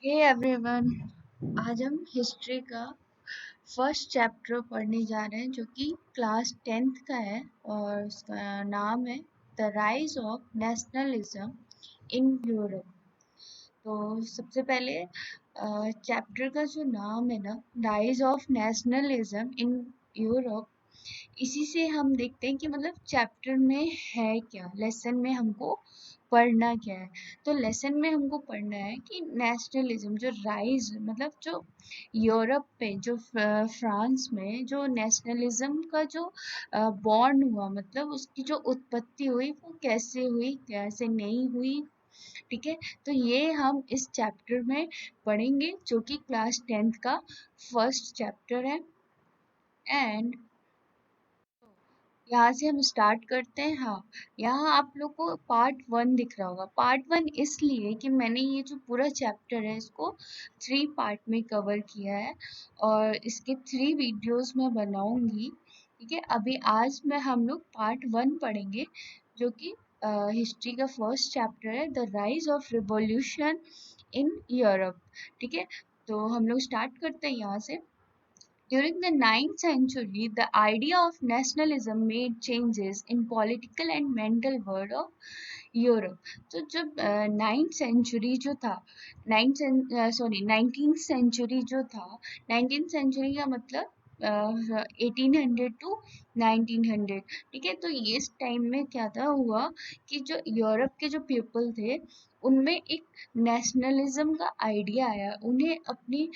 Hey everyone. आज हम history का फर्स्ट चैप्टर पढ़ने जा रहे हैं जो कि क्लास 10th का है और उसका नाम है the rise of nationalism in Europe. तो सबसे पहले चैप्टर का जो नाम है ना, rise of nationalism in Europe, इसी से हम देखते हैं कि मतलब चैप्टर में है क्या, लेसन में हमको पढ़ना क्या है। तो लेसन में हमको पढ़ना है कि नेशनलिज्म जो राइज मतलब जो यूरोप पे जो फ्रांस में जो नेशनलिज्म का जो बॉर्न हुआ, मतलब उसकी जो उत्पत्ति हुई वो कैसे हुई कैसे नहीं हुई। ठीक है, तो ये हम इस चैप्टर में पढ़ेंगे जो कि क्लास 10th का फर्स्ट चैप्टर है। एंड यहाँ से हम स्टार्ट करते हैं। हाँ, यहाँ आप लोग को पार्ट 1 दिख रहा होगा। पार्ट 1 इसलिए कि मैंने ये जो पूरा चैप्टर है इसको 3 पार्ट में कवर किया है और इसके 3 वीडियोस मैं बनाऊंगी। ठीक है, अभी आज में हम लोग पार्ट 1 पढ़ेंगे जो कि हिस्ट्री का फर्स्ट चैप्टर है, the rise of revolution in Europe. ठीक है, तो हम लोग स्टार्ट करते हैं यहाँ से। During the 9th century, the idea of nationalism made changes in political and mental world of Europe. तो जब 9th सेंचुरी जो था, 19th सेंचुरी जो था, 19th सेंचुरी का मतलब 1800 टू 1900। ठीक है, तो ये इस टाइम में क्या था हुआ कि जो यूरोप के जो पीपल थे उनमें एक नेशनलिज्म का आइडिया आया। उन्हें अपनी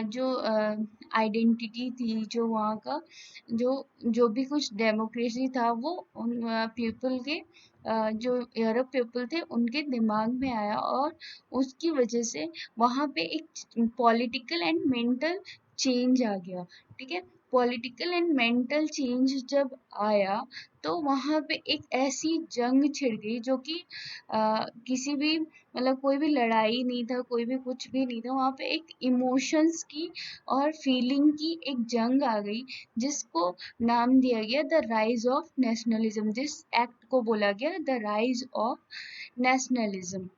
जो आइडेंटिटी थी, जो वहाँ का जो जो भी कुछ डेमोक्रेसी था वो उन पीपल के जो यूरोप पीपल थे उनके दिमाग में आया और उसकी वजह से वहाँ पे एक पॉलिटिकल एंड मेंटल चेंज आ गया। ठीक है, पॉलिटिकल एंड मेंटल चेंज जब आया तो वहाँ पे एक ऐसी जंग छिड़ गई जो कि किसी भी मतलब कोई भी लड़ाई नहीं था, कोई भी कुछ भी नहीं था। वहाँ पे एक इमोशंस की और फीलिंग की एक जंग आ गई जिसको नाम दिया गया द राइज ऑफ नेशनलिज्म। जिस एक्ट को बोला गया द राइज ऑफ नेशनलिज्म।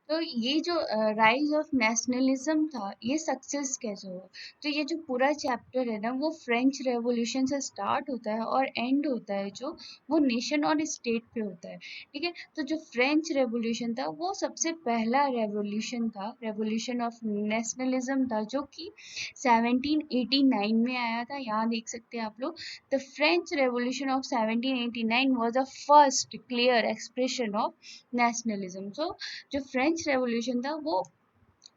तो ये जो राइज ऑफ नेशनलिज्म था ये सक्सेस कैसे हुआ। तो ये जो पूरा चैप्टर है ना वो फ्रेंच रेवोल्यूशन से स्टार्ट होता है और एंड होता है जो वो नेशन और स्टेट पे होता है। ठीक है, तो जो फ्रेंच रेवोल्यूशन था वो सबसे पहला रेवोल्यूशन था, रेवोल्यूशन ऑफ नेशनलिज्म था जो कि 1789 में आया था। यहाँ देख सकते हैं आप लोग, the French revolution of 1789 was the first clear expression of nationalism. So जो फ्रेंच रेवोल्यूशन था वो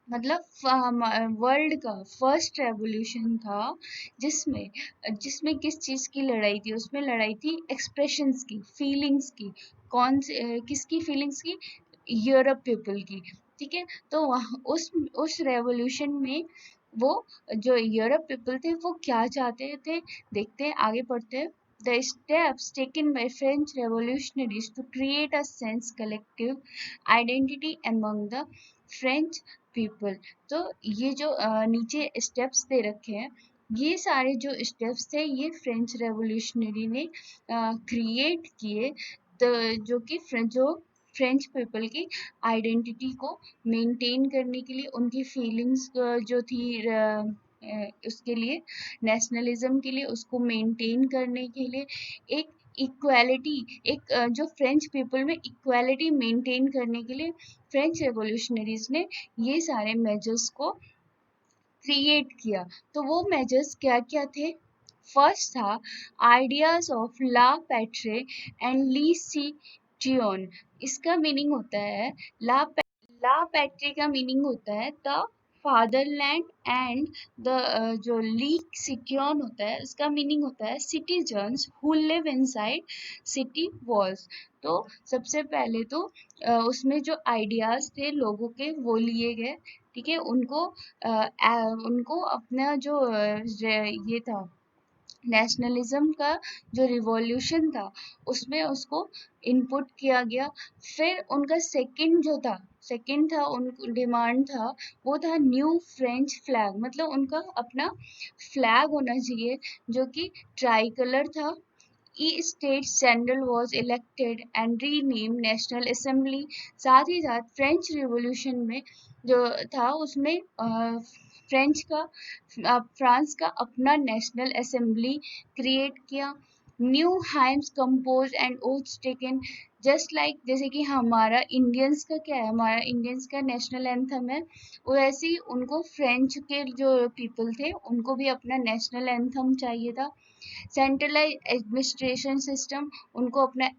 मतलब वर्ल्ड का फर्स्ट रेवोल्यूशन था जिसमें जिसमें किस चीज़ की लड़ाई थी, उसमें लड़ाई थी एक्सप्रेशंस की, फीलिंग्स की। कौन से किसकी फीलिंग्स की? यूरोप पीपल की। ठीक है, तो वहाँ उस रेवोल्यूशन में वो जो यूरोप पीपल थे वो क्या चाहते थे, देखते हैं, आगे पढ़ते हैं। The steps taken by French revolutionaries to create a sense collective identity among the French people। तो ये जो नीचे स्टेप्स दे रखे हैं, ये सारे जो स्टेप्स थे ये फ्रेंच रेवोल्यूशनरी ने क्रिएट किए। तो जो कि जो फ्रेंच पीपल की आइडेंटिटी को मेंटेन करने के लिए, उनकी फीलिंग्स जो थी उसके लिए, नेशनलिज्म के लिए, उसको मेंटेन करने के लिए, एक इक्वालिटी, एक जो फ्रेंच पीपल में इक्वालिटी मेंटेन करने के लिए फ्रेंच रेवोल्यूशनरीज ने ये सारे मेजर्स को क्रिएट किया। तो वो मेजर्स क्या क्या थे? फर्स्ट था आइडियाज ऑफ ला पैट्रे एंड ली सी टियोन। इसका मीनिंग होता है ला पैट्री का मीनिंग होता है द फादरलैंड एंड द जो लीक सिक्योन होता है इसका मीनिंग होता है citizens who live inside city walls. तो सबसे पहले तो उसमें जो आइडियाज थे लोगों के वो लिए गए। ठीक है, उनको अपना जो ये था नेशनलिज्म का जो रिवॉल्यूशन था उसमें उसको इनपुट किया गया। फिर उनका सेकंड था उन डिमांड था, वो था न्यू फ्रेंच फ्लैग। मतलब उनका अपना फ्लैग होना चाहिए जो कि ट्राई कलर था, estates general was elected and rename national assembly. साथ ही साथ फ्रेंच रिवॉल्यूशन में जो था उसमें फ्रांस का अपना नेशनल असेंबली क्रिएट किया। New hymns compose and oaths taken, just like जैसे कि हमारा इंडियंस का क्या है, हमारा इंडियंस का नेशनल एंथम है, वैसे ही उनको फ्रेंच के जो पीपल थे उनको भी अपना नेशनल एंथम चाहिए था। सेंट्रलाइज एडमिनिस्ट्रेशन सिस्टम, उनको अपना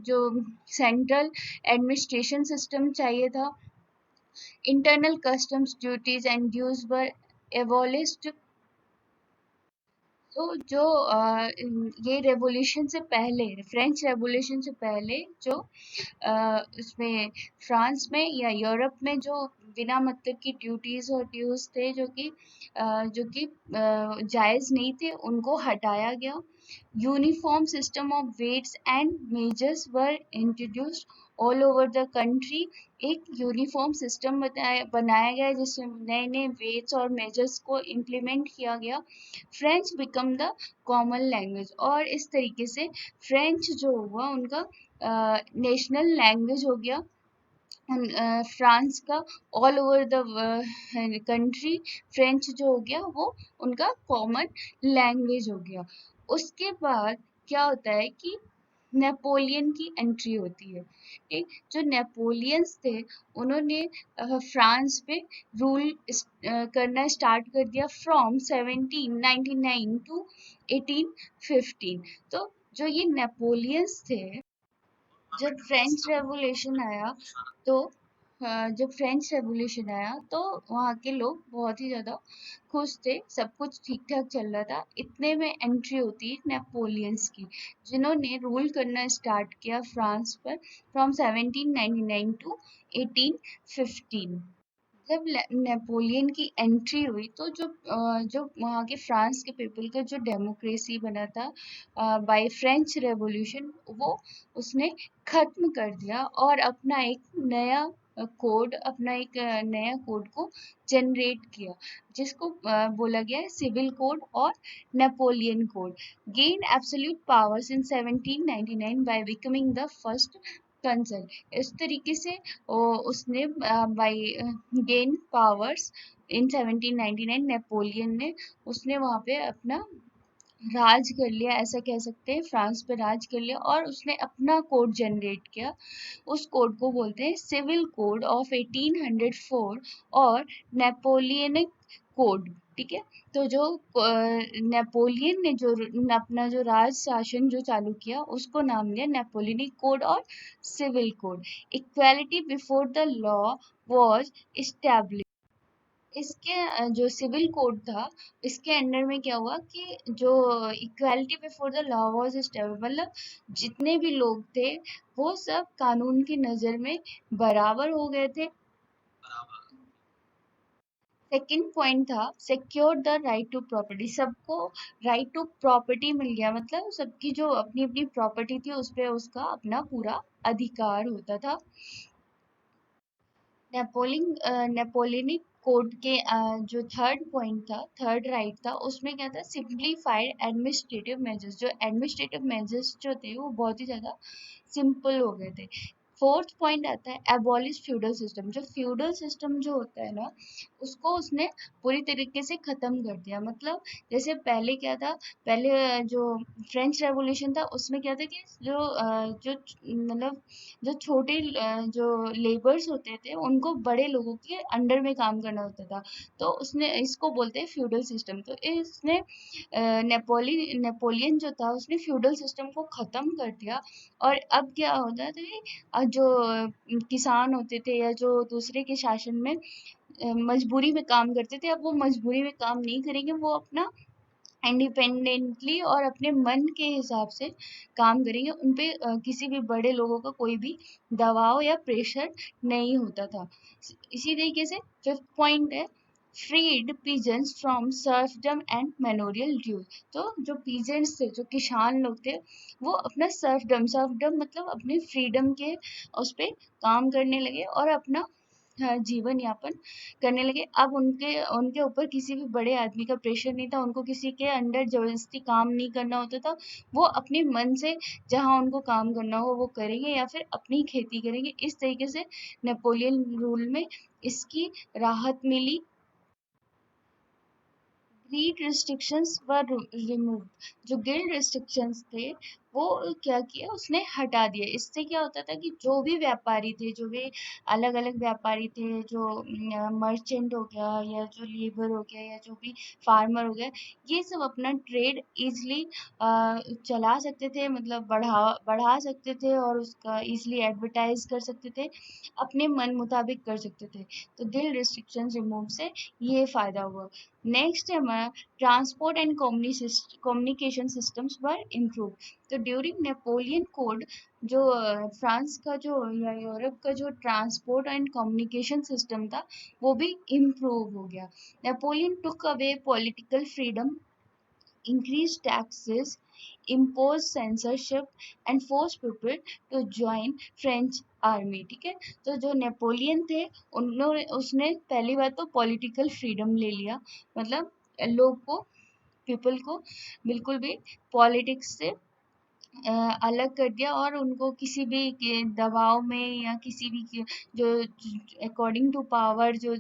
जो सेंट्रल एडमिनिस्ट्रेशन सिस्टम चाहिए था। Internal customs duties and dues were abolished. तो जो ये रेवोल्यूशन से पहले, फ्रेंच रेवोल्यूशन से पहले जो उसमें फ्रांस में या यूरोप में जो बिना मतलब की ड्यूटीज और ड्यूज थे जो कि जायज़ नहीं थे, उनको हटाया गया। Uniform system of weights and measures were introduced all over the country. एक यूनिफॉर्म सिस्टम बनाया गया जिसमें नए नए वेट्स और मेजर्स को इम्प्लीमेंट किया गया। French become the common language, और इस तरीके से फ्रेंच जो हुआ उनका नेशनल लैंग्वेज हो गया फ्रांस का। All over the country French जो हो गया वो उनका कॉमन लैंग्वेज हो गया। उसके बाद क्या होता है कि नेपोलियन की एंट्री होती है। ठीक, जो नेपोलियंस थे उन्होंने फ्रांस पे रूल करना स्टार्ट कर दिया फ्रॉम 1799 टू 1815। तो जो ये नेपोलियंस थे, जब फ्रेंच रेवोल्यूशन आया तो जब फ्रेंच रेवोल्यूशन आया तो वहाँ के लोग बहुत ही ज़्यादा खुश थे, सब कुछ ठीक ठाक चल रहा था। इतने में एंट्री होती है नेपोलियंस की, जिन्होंने रूल करना स्टार्ट किया फ्रांस पर फ्रॉम 1799 टू 1815। जब नेपोलियन की एंट्री हुई तो जो वहाँ के फ्रांस के पीपल का जो डेमोक्रेसी बना था बाय फ्रेंच रेवोल्यूशन, वो उसने खत्म कर दिया और अपना एक नया कोड, अपना एक नया कोड को जनरेट किया, जिसको बोला गया है सिविल कोड और Napoleon code. Gain absolute powers in 1799 by becoming the first consul. इस तरीके से उसने by gain powers in 1799, Napoleon ने उसने वहाँ पे अपना राज कर लिया, ऐसा कह सकते हैं, फ्रांस पे राज कर लिया और उसने अपना कोड जनरेट किया। उस कोड को बोलते हैं सिविल कोड ऑफ 1804 और नेपोलियनिक कोड। ठीक है, तो जो नेपोलियन ने जो अपना जो राज शासन जो चालू किया उसको नाम दिया नेपोलियनिक कोड और civil code. Equality before the law was establish. इसके जो सिविल कोड था, इसके अंडर में क्या हुआ कि जो equality before the law was establish, मतलब जितने भी लोग थे वो सब कानून की नजर में बराबर हो गए थे। सेकंड पॉइंट था secure the right to property. सबको राइट टू प्रॉपर्टी मिल गया, मतलब सबकी जो अपनी अपनी प्रॉपर्टी थी उस पे उसका अपना पूरा अधिकार होता था। नेपोलियनिक कोड के जो थर्ड पॉइंट था, थर्ड राइट था, उसमें क्या था, सिंप्लीफाइड एडमिनिस्ट्रेटिव मेजर्स। जो एडमिनिस्ट्रेटिव मेजर्स जो थे वो बहुत ही ज़्यादा सिंपल हो गए थे। फोर्थ पॉइंट आता है एबॉलिश फ्यूडल सिस्टम। जो फ्यूडल सिस्टम जो होता है ना, उसको उसने पूरी तरीके से ख़त्म कर दिया। मतलब जैसे पहले क्या था, पहले जो फ्रेंच रेवोल्यूशन था उसमें क्या था कि जो मतलब जो छोटे जो लेबर्स होते थे उनको बड़े लोगों के अंडर में काम करना होता था। तो उसने इसको बोलते हैं फ्यूडल सिस्टम। तो इसने नेपोलियन जो था उसने फ्यूडल सिस्टम को ख़त्म कर दिया। और अब क्या होता था कि जो किसान होते थे या जो दूसरे के शासन में मजबूरी में काम करते थे, अब वो मजबूरी में काम नहीं करेंगे, वो अपना इंडिपेंडेंटली और अपने मन के हिसाब से काम करेंगे। उन पे किसी भी बड़े लोगों का कोई भी दबाव या प्रेशर नहीं होता था। इसी तरीके से फिफ्थ पॉइंट है freed peasants from serfdom and manorial dues. तो जो पीजेंट्स थे, जो किसान लोग थे, वो अपना सर्फडम, सर्फडम मतलब अपने फ्रीडम के उस पे काम करने लगे और अपना जीवन यापन करने लगे। अब उनके उनके ऊपर किसी भी बड़े आदमी का प्रेशर नहीं था, उनको किसी के अंडर जबरदस्ती काम नहीं करना होता था। वो अपने मन से जहाँ उनको काम करना हो वो करेंगे या फिर अपनी खेती करेंगे। इस तरीके से नेपोलियन रूल में इसकी राहत मिली। ग्रीड रिस्ट्रिक्शंस वर रिमूव्ड। जो गिल्ड रिस्ट्रिक्शंस थे वो क्या किया, उसने हटा दिए। इससे क्या होता था कि जो भी व्यापारी थे, जो भी अलग अलग व्यापारी थे, जो मर्चेंट हो गया या जो लेबर हो गया या जो भी फार्मर हो गया, ये सब अपना ट्रेड इजली चला सकते थे, मतलब बढ़ा बढ़ा सकते थे और उसका इजली एडवर्टाइज कर सकते थे, अपने मन मुताबिक कर सकते थे। तो गिल्ड रिस्ट्रिक्शंस रिमूव से ये फायदा हुआ। नेक्स्ट है हमारा transport and communication systems were improve. तो ड्यूरिंग नेपोलियन कोड जो फ्रांस का जो या यूरोप का जो ट्रांसपोर्ट एंड कम्युनिकेशन सिस्टम था वो भी इम्प्रूव हो गया। Napoleon took away political freedom, increased taxes, imposed censorship and forced people to join French army. ठीक है, तो जो नेपोलियन थे उन्होंने उसने पहली बात तो पॉलिटिकल फ्रीडम ले लिया, मतलब लोग को, पीपल को बिल्कुल भी पॉलिटिक्स से अलग कर दिया और उनको किसी भी दबाव में या किसी भी जो अकॉर्डिंग टू पावर, जो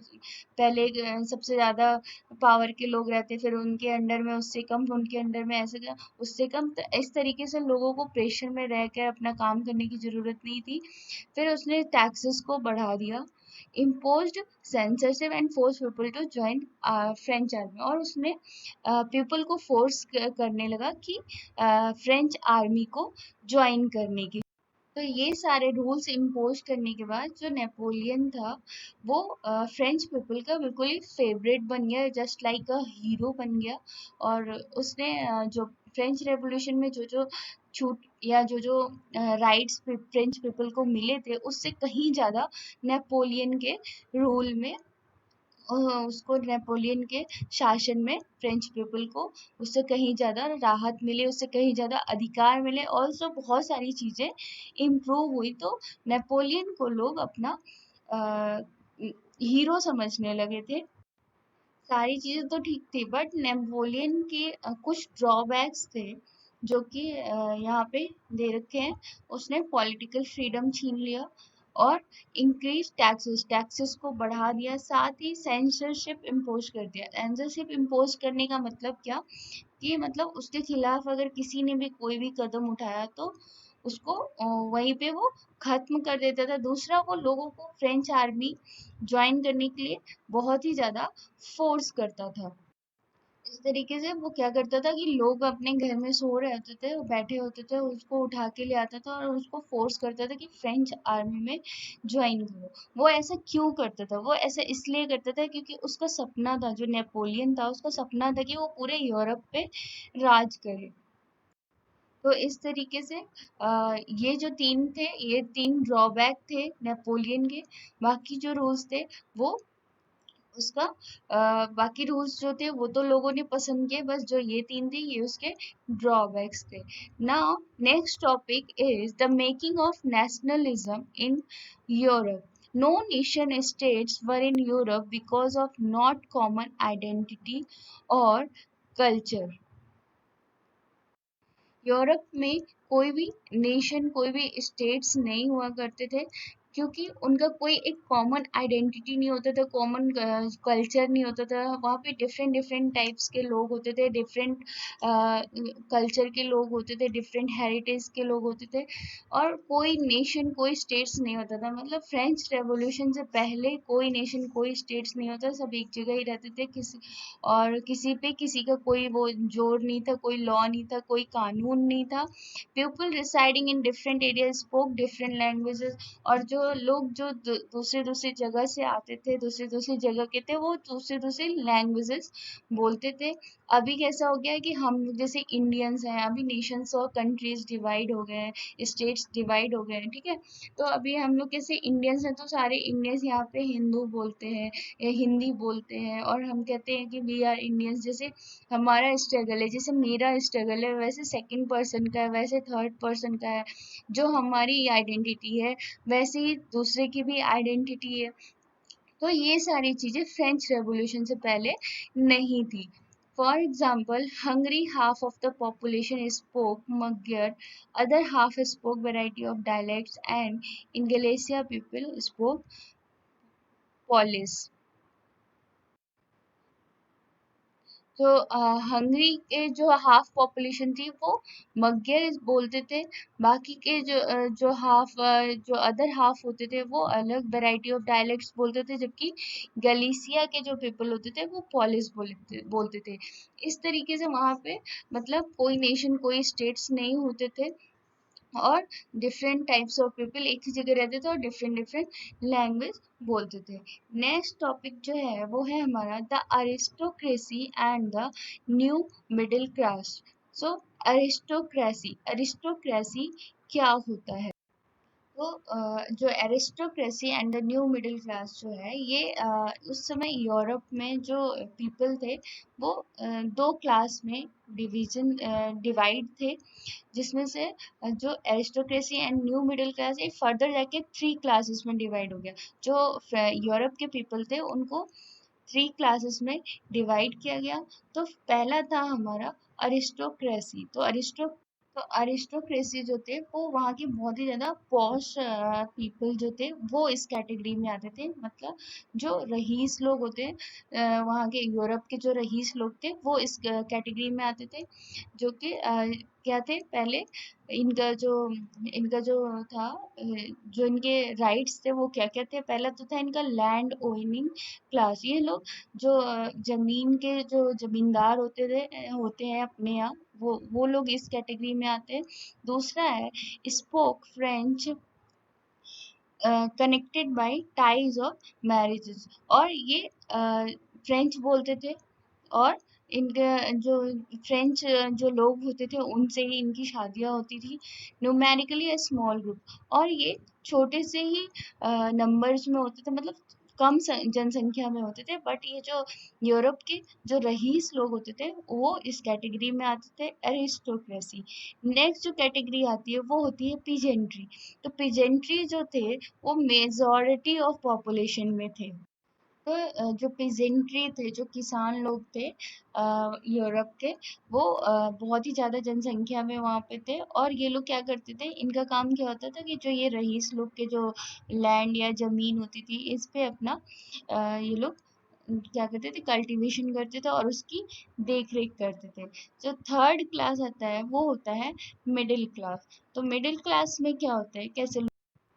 पहले सबसे ज़्यादा पावर के लोग रहते फिर उनके अंडर में उससे कम, उनके अंडर में ऐसे उससे कम, तो इस तरीके से लोगों को प्रेशर में रहकर अपना काम करने की ज़रूरत नहीं थी। फिर उसने टैक्सेस को बढ़ा दिया, imposed censorship and forced people to join French army, और उसने पीपल को फोर्स करने लगा कि फ्रेंच आर्मी को ज्वाइन करने की। तो ये सारे रूल्स इम्पोज करने के बाद जो नेपोलियन था वो फ्रेंच पीपल का बिल्कुल ही फेवरेट बन गया, जस्ट लाइक अ हीरो बन गया। और उसने जो फ्रेंच रेवोल्यूशन में जो जो छूट या जो जो राइट्स फ्रेंच पीपल को मिले थे उससे कहीं ज़्यादा नेपोलियन के रूल में, उसको नेपोलियन के शासन में फ्रेंच पीपल को उससे कहीं ज़्यादा राहत मिली, उससे कहीं ज़्यादा अधिकार मिले, ऑल्सो बहुत सारी चीज़ें इम्प्रूव हुई। तो नेपोलियन को लोग अपना हीरो समझने लगे थे। सारी चीज़ें तो ठीक थी बट नेपोलियन के कुछ ड्रॉबैक्स थे जो कि यहाँ पे दे रखे हैं। उसने पॉलिटिकल फ्रीडम छीन लिया और इंक्रीज टैक्सेस, टैक्सेस को बढ़ा दिया, साथ ही सेंसरशिप इम्पोज कर दिया। सेंसरशिप इम्पोज करने का मतलब क्या, कि मतलब उसके खिलाफ अगर किसी ने भी कोई भी कदम उठाया तो उसको वहीं पे वो खत्म कर देता था। दूसरा, वो लोगों को फ्रेंच आर्मी ज्वाइन करने के लिए बहुत ही ज़्यादा फोर्स करता था। इस तरीके से वो क्या करता था कि लोग अपने घर में सो रहे होते थे, वो बैठे होते थे, उसको उठा के ले आता था और उसको फोर्स करता था कि फ्रेंच आर्मी में ज्वाइन करो। वो ऐसा क्यों करता था, वो ऐसा इसलिए करता था क्योंकि उसका सपना था, जो नेपोलियन था उसका सपना था कि वो पूरे यूरोप पे राज करे। तो इस तरीके से ये जो तीन थे, ये तीन ड्रॉबैक थे नेपोलियन के। बाकी जो रूल्स थे वो उसका बाकी रूल्स जो थे वो तो लोगों ने पसंद किए, बस जो ये तीन थे ये उसके ड्रॉबैक्स थे। Now next topic is the making of nationalism in Europe. No nation states were in Europe because of not common identity or culture. Europe में कोई भी नेशन, कोई भी स्टेट्स नहीं हुआ करते थे क्योंकि उनका कोई एक कॉमन आइडेंटिटी नहीं होता था, कॉमन कल्चर नहीं होता था। वहाँ पे डिफरेंट डिफरेंट टाइप्स के लोग होते थे, डिफरेंट कल्चर के लोग होते थे, डिफरेंट हेरिटेज के लोग होते थे, और कोई नेशन, कोई स्टेट्स नहीं होता था। मतलब फ्रेंच रेवोल्यूशन से पहले कोई नेशन, कोई स्टेट्स नहीं होता, सब एक जगह ही रहते थे। किसी और किसी पे किसी का कोई वो जोर नहीं था, कोई लॉ नहीं था, कोई कानून नहीं था। People residing in different area spoke different languages. और जो लोग जो दूसरे दूसरे जगह से आते थे, दूसरे दूसरे जगह के थे, वो दूसरे दूसरे लैंग्वेजेस बोलते थे। अभी कैसा हो गया है कि हम लोग जैसे इंडियंस हैं, अभी नेशंस और कंट्रीज डिवाइड हो गए हैं, स्टेट्स डिवाइड हो गए हैं। ठीक है, तो अभी हम लोग कैसे इंडियंस हैं तो सारे इंडियंस यहाँ पे हिंदू बोलते हैं, हिंदी बोलते हैं, और हम कहते हैं कि वी आर इंडियंस। जैसे हमारा स्ट्रगल है, जैसे मेरा स्ट्रगल है, वैसे सेकंड पर्सन का है, वैसे थर्ड पर्सन का है। जो हमारी आइडेंटिटी है वैसे ही दूसरे की भी आइडेंटिटी है। तो ये सारी चीजें फ्रेंच रेवोल्यूशन से पहले नहीं थी। For example, Hungary half of the population spoke Magyar, other half spoke variety of dialects, and in Galicia people spoke Polish. तो हंगरी के जो हाफ पॉपुलेशन थी वो मग्यर बोलते थे। बाकी के जो हाफ जो अदर हाफ होते थे वो अलग वैरायटी ऑफ डायलेक्ट्स बोलते थे, जबकि गलीसिया के जो पीपल होते थे वो पॉलिश बोलते थे। इस तरीके से वहाँ पे मतलब कोई नेशन कोई स्टेट्स नहीं होते थे, और डिफरेंट टाइप्स ऑफ पीपल एक ही जगह रहते थे और डिफरेंट डिफरेंट लैंग्वेज बोलते थे। नेक्स्ट टॉपिक जो है वो है हमारा the aristocracy and the new middle class. So aristocracy, aristocracy क्या होता है? तो जो aristocracy and the new middle class जो है ये उस समय यूरोप में जो पीपल थे वो दो क्लास में डिवाइड थे, जिसमें से जो aristocracy and new middle class एक फर्दर जाके थ्री क्लासेस में डिवाइड हो गया। जो यूरोप के पीपल थे उनको थ्री क्लासेस में डिवाइड किया गया। तो पहला था हमारा अरिस्टोक्रेसी। तो अरिस्टोक्रेसी जो थे वो वहाँ के बहुत ही ज़्यादा पॉश पीपल जो थे वो इस कैटेगरी में आते थे। मतलब जो रईस लोग होते हैं, वहाँ के यूरोप के जो रईस लोग थे वो इस कैटेगरी में आते थे, जो कि क्या थे पहले इनका जो इनका जो था जो इनके राइट्स थे वो क्या क्या थे। पहला तो था इनका लैंड ओनिंग क्लास। ये लोग जो जमीन के जो जमींदार होते हैं अपने यहाँ, वो लोग इस कैटेगरी में आते हैं। दूसरा है spoke French connected by ties of marriages, और ये फ्रेंच बोलते थे, और इनके जो फ्रेंच जो लोग होते थे उनसे ही इनकी शादियां होती थी। न्यूमेरिकली अ स्मॉल ग्रुप, और ये छोटे से ही नंबर्स में होते थे, मतलब कम जनसंख्या में होते थे। बट ये जो यूरोप के जो रईस लोग होते थे वो इस कैटेगरी में आते थे, एरिस्टोक्रेसी। नेक्स्ट जो कैटेगरी आती है वो होती है पीजेंट्री। तो पीजेंट्री जो थे वो मेजॉरिटी ऑफ पॉपुलेशन में थे। तो जो पीजेंट्री थे, जो किसान लोग थे यूरोप के, वो बहुत ही ज़्यादा जनसंख्या में वहाँ पे थे। और ये लोग क्या करते थे, इनका काम क्या होता था कि जो ये रईस लोग के जो लैंड या ज़मीन होती थी इस पे अपना ये लोग क्या करते थे, कल्टीवेशन करते थे और उसकी देख रेख करते थे। जो थर्ड क्लास आता है वो होता है मिडिल क्लास। तो मिडिल क्लास में क्या होता है, कैसे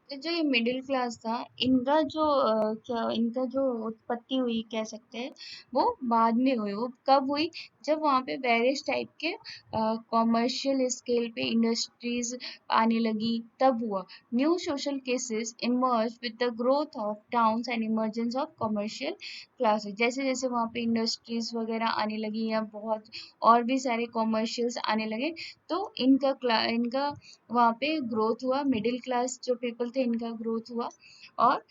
तो जो ये मिडिल क्लास था, इनका जो क्या इनका जो उत्पत्ति हुई कह सकते हैं, वो बाद में हुई। वो कब हुई, जब वहाँ पे वेरियस टाइप के कॉमर्शियल स्केल पे इंडस्ट्रीज आने लगी, तब हुआ। New social cases emerge with the growth of towns and emergence of commercial classes. जैसे जैसे वहाँ पे इंडस्ट्रीज वगैरह आने लगी या बहुत और भी सारे कॉमर्शियल्स आने लगे, तो इनका वहाँ पे ग्रोथ हुआ। मिडिल क्लास जो पीपल थे इनका ग्रोथ हुआ। और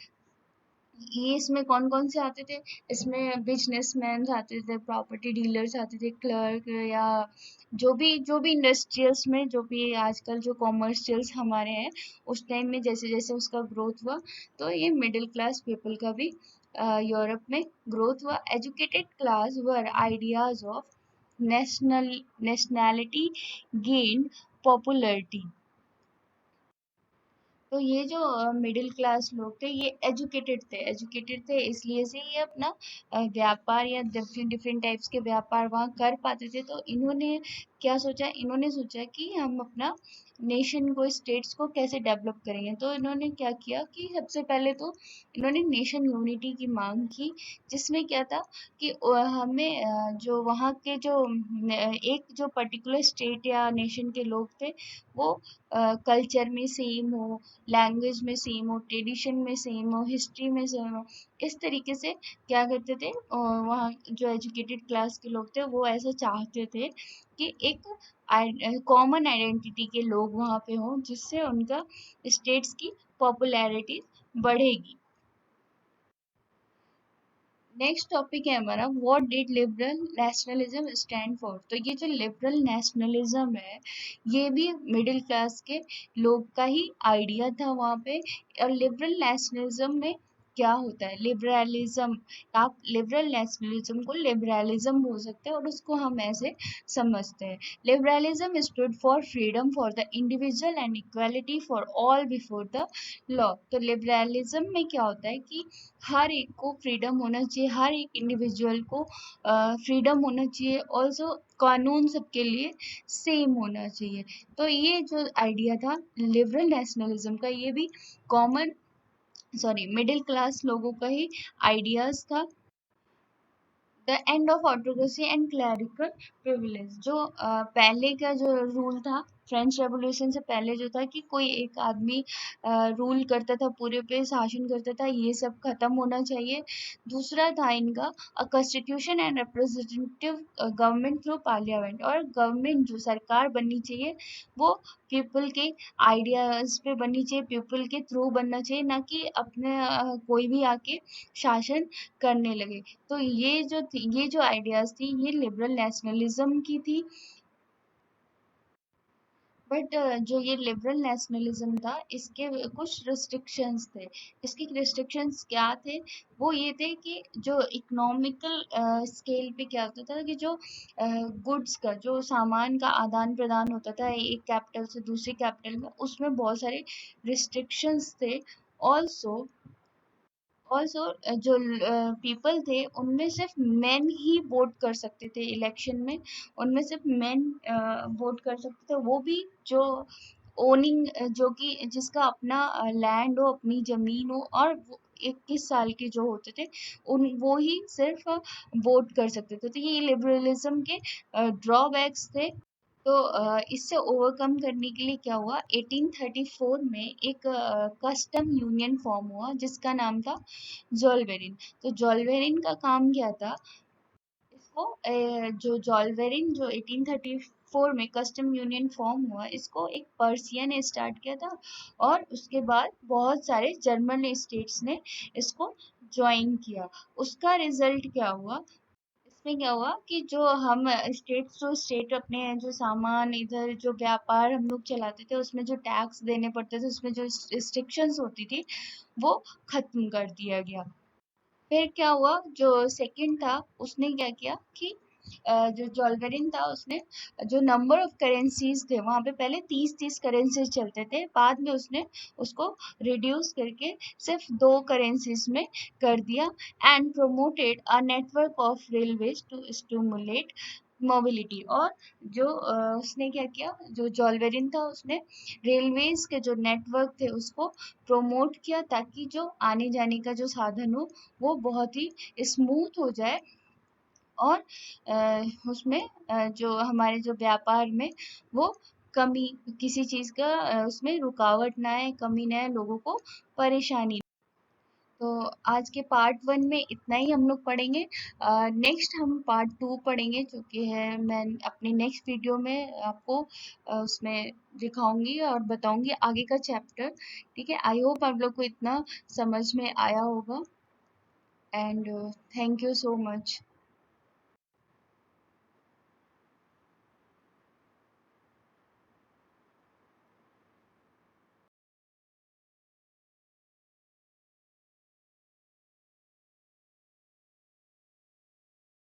ये इसमें कौन कौन से आते थे, इसमें बिजनेसमैन आते थे, प्रॉपर्टी डीलर्स आते थे, क्लर्क या जो भी इंडस्ट्रियल्स में जो भी आजकल जो कॉमर्शियल्स हमारे हैं, उस टाइम में जैसे जैसे उसका ग्रोथ हुआ, तो ये मिडिल क्लास पीपल का भी यूरोप में ग्रोथ हुआ। Educated class were ideas of nationality gained popularity. तो ये जो मिडिल क्लास लोग थे ये एजुकेटेड थे इसलिए से ये अपना व्यापार या डिफरेंट डिफरेंट टाइप्स के व्यापार वहाँ कर पाते थे। तो इन्होंने सोचा कि हम अपना नेशन को, स्टेट्स को कैसे डेवलप करेंगे। तो इन्होंने क्या किया कि सबसे पहले तो इन्होंने नेशन यूनिटी की मांग की, जिसमें क्या था कि हमें जो वहाँ के जो एक जो पर्टिकुलर स्टेट या नेशन के लोग थे वो कल्चर में सेम हो, लैंग्वेज में सेम हो, ट्रेडिशन में सेम हो, हिस्ट्री में सेम हो। इस तरीके से क्या करते थे, वहाँ जो एजुकेटेड क्लास के लोग थे वो ऐसा चाहते थे कि एक कॉमन आइडेंटिटी के लोग वहाँ पे हों, जिससे उनका स्टेट्स की पॉपुलैरिटी बढ़ेगी। नेक्स्ट टॉपिक है हमारा what did liberal nationalism stand for. तो ये जो लिबरल नेशनलिज्म है ये भी मिडिल क्लास के लोग का ही आइडिया था वहाँ पे। और लिबरल नेशनलिज्म में क्या होता है लिबरलिज्म। आप लिबरल नेशनलिज्म को लिबरलिज्म बोल सकते हैं और उसको हम ऐसे समझते हैं। Liberalism stood for freedom for the individual and equality for all before the law. तो लिबरलिज्म में क्या होता है कि हर एक को फ्रीडम होना चाहिए, हर एक इंडिविजुअल को फ्रीडम होना चाहिए, ऑल्सो कानून सबके लिए सेम होना चाहिए। तो ये जो आइडिया था लिबरल नेशनलिज्म का, ये भी कॉमन सॉरी मिडिल क्लास लोगों का ही आइडियाज था। The end of autocracy and clerical privilege, जो पहले का जो रूल था फ्रेंच रेवोल्यूशन से पहले जो था कि कोई एक आदमी रूल करता था, पूरे पे शासन करता था, ये सब खत्म होना चाहिए। दूसरा था इनका constitution and representative government through parliament, और गवर्नमेंट जो सरकार बननी चाहिए वो पीपल के आइडियाज पे बननी चाहिए, पीपल के थ्रू बनना चाहिए, ना कि अपने कोई भी आके शासन करने लगे। तो ये जो आइडियाज थी ये लिबरल नेशनलिज्म की थी। बट जो ये लिबरल नेशनलिज्म था इसके कुछ रिस्ट्रिक्शंस थे। इसके रिस्ट्रिक्शंस क्या थे? वो ये थे कि जो इकोनॉमिकल स्केल पे क्या होता था कि जो गुड्स का जो सामान का आदान प्रदान होता था एक कैपिटल से दूसरी कैपिटल में, उसमें बहुत सारे रिस्ट्रिक्शंस थे। ऑल्सो ऑल्सो जो पीपल थे उनमें सिर्फ मेन ही वोट कर सकते थे इलेक्शन में, उनमें सिर्फ मेन वोट कर सकते थे, वो भी जो ओनिंग जो कि जिसका अपना लैंड हो, अपनी जमीन हो, और 21 साल के जो होते थे उन वो ही सिर्फ वोट कर सकते थे। तो ये लिबरलिज्म के ड्रॉबैक्स थे। तो इससे ओवरकम करने के लिए क्या हुआ, 1834 में एक कस्टम यूनियन फॉर्म हुआ जिसका नाम था जॉलवेरिन। तो जॉलवेरिन का काम क्या था, इसको जो जॉलवेरिन जो 1834 में कस्टम यूनियन फॉर्म हुआ, इसको एक पर्सिया ने स्टार्ट किया था, और उसके बाद बहुत सारे जर्मन स्टेट्स ने इसको ज्वाइन किया। उसका रिजल्ट क्या हुआ, इसमें क्या हुआ कि जो हम स्टेट टू स्टेट अपने जो सामान इधर जो व्यापार हम लोग चलाते थे उसमें जो टैक्स देने पड़ते थे, उसमें जो रिस्ट्रिक्शंस होती थी वो खत्म कर दिया गया। फिर क्या हुआ, जो सेकंड था उसने क्या किया कि जो जॉल्वेरिन था उसने जो नंबर ऑफ करेंसीज थे वहां पे पहले 30-30 करेंसीज चलते थे, बाद में उसने उसको रिड्यूस करके सिर्फ 2 करेंसीज में कर दिया, and promoted a network of railways to stimulate mobility. और जो उसने क्या किया, जो जॉल्वेरिन था उसने रेलवेज के जो नेटवर्क थे उसको प्रमोट किया, ताकि जो आने जाने का जो साधन हो वो बहुत ही स्मूथ हो जाए, और उसमें जो हमारे जो व्यापार में वो कमी किसी चीज़ का उसमें रुकावट ना आए, कमी ना आए, लोगों को परेशानी। तो आज के पार्ट 1 में इतना ही हम लोग पढ़ेंगे। नेक्स्ट हम पार्ट 2 पढ़ेंगे, जो कि है मैं अपनी नेक्स्ट वीडियो में आपको उसमें दिखाऊंगी और बताऊंगी आगे का चैप्टर। ठीक है, आई होप आप लोग को इतना समझ में आया होगा, and thank you so much.